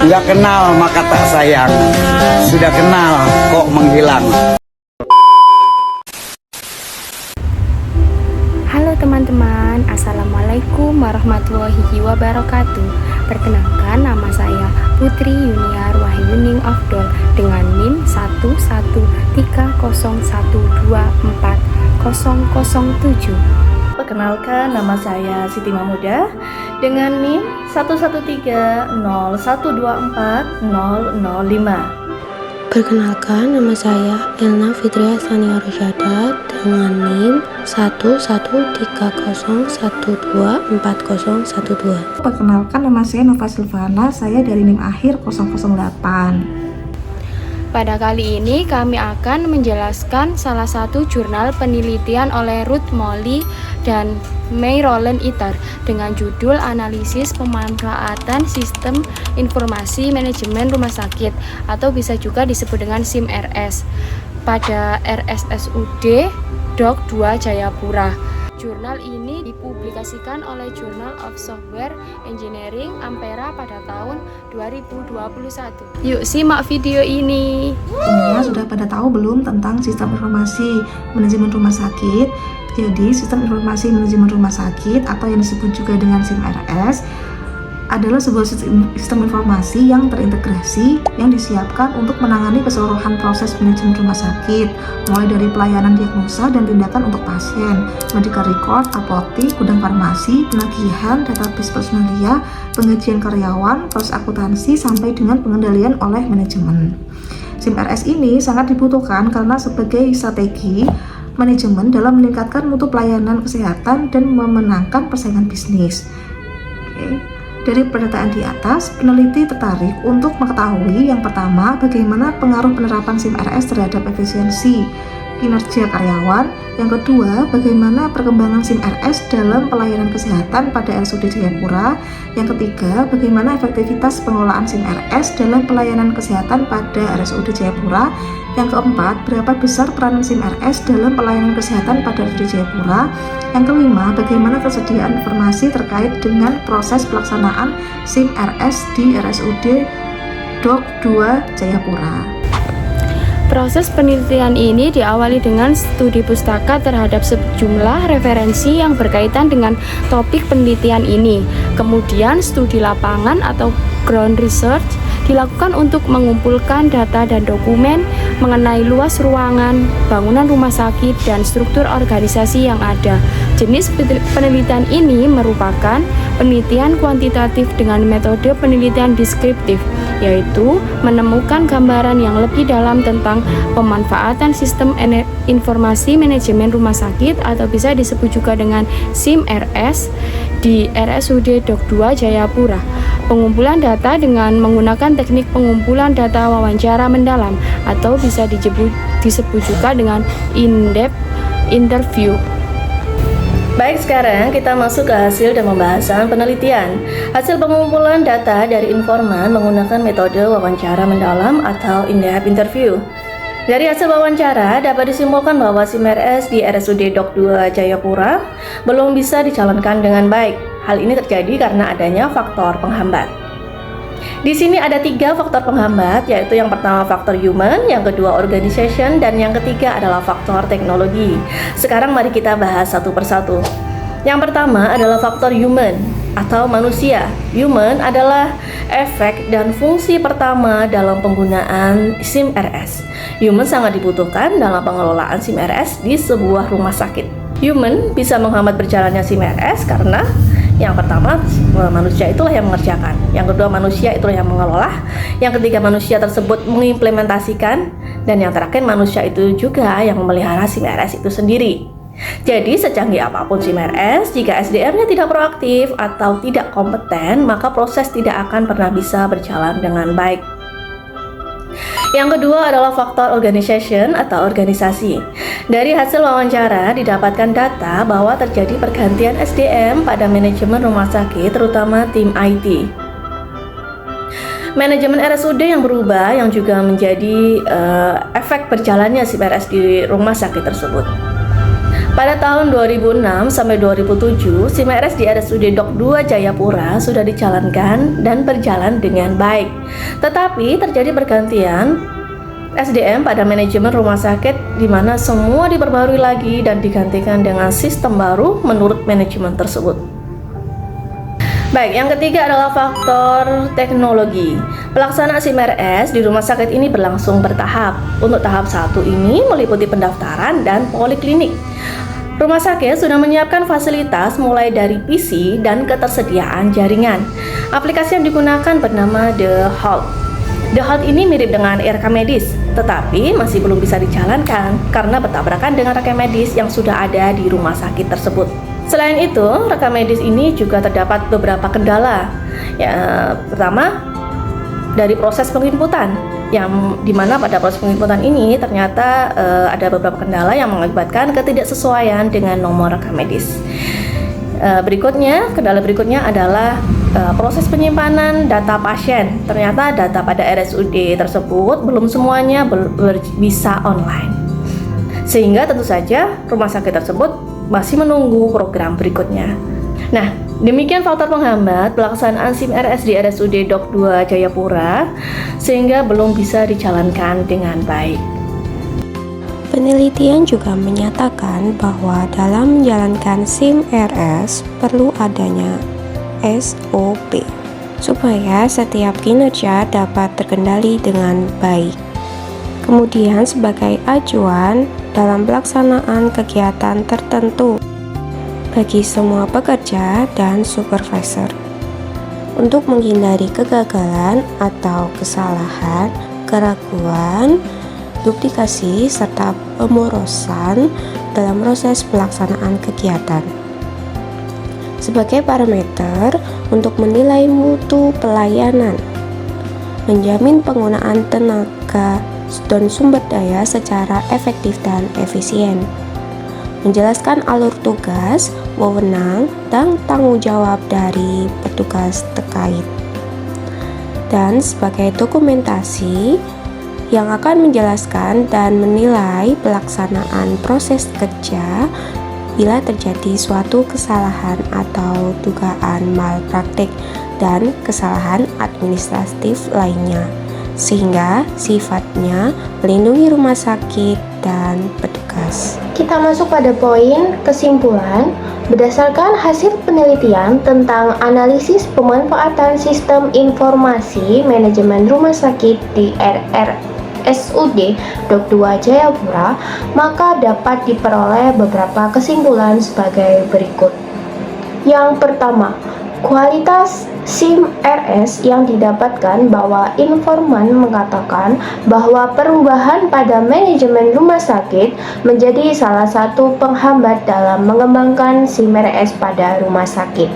Nggak kenal maka tak sayang, sudah kenal kok menghilang. Halo teman-teman, Assalamualaikum warahmatullahi wabarakatuh. Perkenalkan, nama saya Putri Yuniar Wahyuning Afdol dengan NIM 11313124007. Perkenalkan, nama saya Siti Mamuda dengan NIM 11301240005. Perkenalkan, nama saya Elna Fitria Sania Rosyada dengan NIM 11301240012. Perkenalkan, nama saya Nova Silvana, saya dari NIM akhir 008. Pada kali ini kami akan menjelaskan salah satu jurnal penelitian oleh Ruth Molly dan May Roland Iter dengan judul Analisis Pemanfaatan Sistem Informasi Manajemen Rumah Sakit atau bisa juga disebut dengan SIM-RS pada RSUD Dok 2 Jayapura. Jurnal ini dipublikasikan oleh Journal of Software Engineering Ampera pada tahun 2021. Yuk simak video ini. Sebelumnya sudah pada tahu belum tentang sistem informasi manajemen rumah sakit? Jadi sistem informasi manajemen rumah sakit atau yang disebut juga dengan SIM-RS adalah sebuah sistem informasi yang terintegrasi yang disiapkan untuk menangani keseluruhan proses manajemen rumah sakit, mulai dari pelayanan diagnosa dan tindakan untuk pasien, medical record, apotik, gudang farmasi, penagihan, database personalia, penggajian karyawan, proses akuntansi, sampai dengan pengendalian oleh manajemen. SIM-RS ini sangat dibutuhkan karena sebagai strategi manajemen dalam meningkatkan mutu pelayanan kesehatan dan memenangkan persaingan bisnis. Dari pernyataan di atas, peneliti tertarik untuk mengetahui yang pertama, bagaimana pengaruh penerapan SIM-RS terhadap efisiensi kinerja karyawan. Yang kedua, bagaimana perkembangan SIM-RS dalam pelayanan kesehatan pada RSUD Jayapura. Yang ketiga, bagaimana efektivitas pengelolaan SIM-RS dalam pelayanan kesehatan pada RSUD Jayapura. Yang keempat, berapa besar peranan SIM-RS dalam pelayanan kesehatan pada RSUD Jayapura. Yang kelima, bagaimana kesediaan informasi terkait dengan proses pelaksanaan SIM-RS di RSUD Dok 2 Jayapura. Proses penelitian ini diawali dengan studi pustaka terhadap sejumlah referensi yang berkaitan dengan topik penelitian ini. Kemudian studi lapangan atau ground research dilakukan untuk mengumpulkan data dan dokumen mengenai luas ruangan, bangunan rumah sakit, dan struktur organisasi yang ada. Jenis penelitian ini merupakan penelitian kuantitatif dengan metode penelitian deskriptif, yaitu menemukan gambaran yang lebih dalam tentang pemanfaatan sistem informasi manajemen rumah sakit atau bisa disebut juga dengan SIM-RS di RSUD Dok 2 Jayapura. Pengumpulan data dengan menggunakan teknik pengumpulan data wawancara mendalam atau bisa disebut juga dengan in-depth interview. Baik, sekarang kita masuk ke hasil dan pembahasan penelitian. Hasil pengumpulan data dari informan menggunakan metode wawancara mendalam atau in-depth interview. Dari hasil wawancara dapat disimpulkan bahwa SIM-RS di RSUD Dok 2 Jayapura belum bisa dijalankan dengan baik. Hal ini terjadi karena adanya faktor penghambat. Di sini ada 3 faktor penghambat, yaitu yang pertama faktor human, yang kedua organization, dan yang ketiga adalah faktor teknologi. Sekarang mari kita bahas satu persatu. Yang pertama adalah faktor human atau manusia. Human adalah efek dan fungsi pertama dalam penggunaan SIM-RS. Human sangat dibutuhkan dalam pengelolaan SIM-RS di sebuah rumah sakit. Human bisa menghambat berjalannya SIM-RS karena yang pertama, manusia itulah yang mengerjakan. Yang kedua, manusia itulah yang mengelola. Yang ketiga, manusia tersebut mengimplementasikan. Dan yang terakhir, manusia itu juga yang memelihara SIM-RS itu sendiri. Jadi, secanggih apapun SIM-RS, jika SDM-nya tidak proaktif atau tidak kompeten, maka proses tidak akan pernah bisa berjalan dengan baik. Yang kedua adalah faktor organization atau organisasi. Dari hasil wawancara didapatkan data bahwa terjadi pergantian SDM pada manajemen rumah sakit, terutama tim IT. Manajemen RSUD yang berubah yang juga menjadi efek berjalannya SIM-RS di rumah sakit tersebut. Pada tahun 2006 sampai 2007, SIM RS di RSUD Dok 2 Jayapura sudah dijalankan dan berjalan dengan baik. Tetapi terjadi pergantian SDM pada manajemen rumah sakit di mana semua diperbarui lagi dan digantikan dengan sistem baru menurut manajemen tersebut. Baik, yang ketiga adalah faktor teknologi. Pelaksanaan SIM RS di rumah sakit ini berlangsung bertahap. Untuk tahap 1 ini meliputi pendaftaran dan poliklinik. Rumah sakit sudah menyiapkan fasilitas mulai dari PC dan ketersediaan jaringan. Aplikasi yang digunakan bernama The Halt. The Halt ini mirip dengan rekam medis, tetapi masih belum bisa dijalankan karena bertabrakan dengan rekam medis yang sudah ada di rumah sakit tersebut. Selain itu, rekam medis ini juga terdapat beberapa kendala. Pertama, dari proses penginputan, yang dimana pada proses penginputan ini ternyata ada beberapa kendala yang mengakibatkan ketidaksesuaian dengan nomor rekam medis. Kendala berikutnya adalah proses penyimpanan data pasien. Ternyata data pada RSUD tersebut belum semuanya bisa online, sehingga tentu saja rumah sakit tersebut masih menunggu program berikutnya. Nah, demikian faktor penghambat pelaksanaan SIM RS di RSUD Dok 2 Jayapura sehingga belum bisa dijalankan dengan baik. Penelitian juga menyatakan bahwa dalam menjalankan SIM RS perlu adanya SOP supaya setiap kinerja dapat terkendali dengan baik. Kemudian sebagai acuan dalam pelaksanaan kegiatan tertentu bagi semua pekerja dan supervisor untuk menghindari kegagalan atau kesalahan, keraguan, duplikasi, serta pemborosan dalam proses pelaksanaan kegiatan. Sebagai parameter untuk menilai mutu pelayanan, menjamin penggunaan tenaga dan sumber daya secara efektif dan efisien, menjelaskan alur tugas, wewenang, dan tanggung jawab dari petugas terkait, dan sebagai dokumentasi yang akan menjelaskan dan menilai pelaksanaan proses kerja bila terjadi suatu kesalahan atau dugaan malpraktik dan kesalahan administratif lainnya, sehingga sifatnya melindungi rumah sakit dan petugas. Kita masuk pada poin kesimpulan. Berdasarkan hasil penelitian tentang analisis pemanfaatan sistem informasi manajemen rumah sakit di RSUD Dok 2 Jayapura, maka dapat diperoleh beberapa kesimpulan sebagai berikut. Yang pertama, kualitas SIM RS yang didapatkan bahwa informan mengatakan bahwa perubahan pada manajemen rumah sakit menjadi salah satu penghambat dalam mengembangkan SIM RS pada rumah sakit.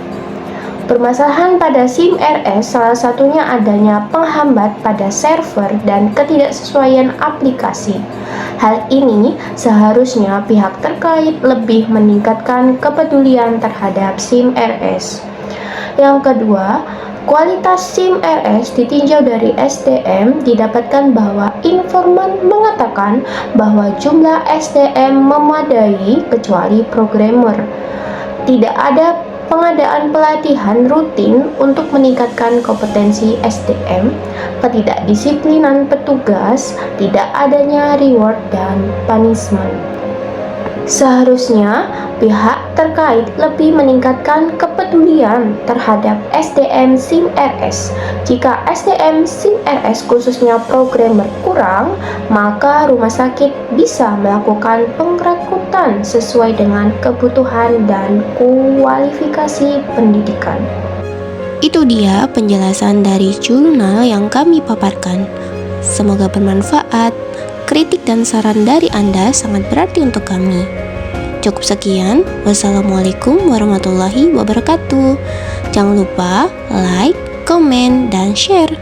Permasalahan pada SIM RS salah satunya adanya penghambat pada server dan ketidaksesuaian aplikasi. Hal ini seharusnya pihak terkait lebih meningkatkan kepedulian terhadap SIM RS. Yang kedua, kualitas SIM RS ditinjau dari SDM didapatkan bahwa informan mengatakan bahwa jumlah SDM memadai kecuali programmer. Tidak ada pengadaan pelatihan rutin untuk meningkatkan kompetensi SDM, ketidakdisiplinan petugas, tidak adanya reward dan punishment. Seharusnya pihak terkait lebih meningkatkan kepedulian terhadap SDM SIM RS. Jika SDM SIM RS khususnya programmer kurang, maka rumah sakit bisa melakukan pengrekrutan sesuai dengan kebutuhan dan kualifikasi pendidikan. Itu dia penjelasan dari jurnal yang kami paparkan. Semoga bermanfaat. Kritik dan saran dari Anda sangat berarti untuk kami. Cukup sekian. Wassalamualaikum warahmatullahi wabarakatuh. Jangan lupa like, komen, dan share.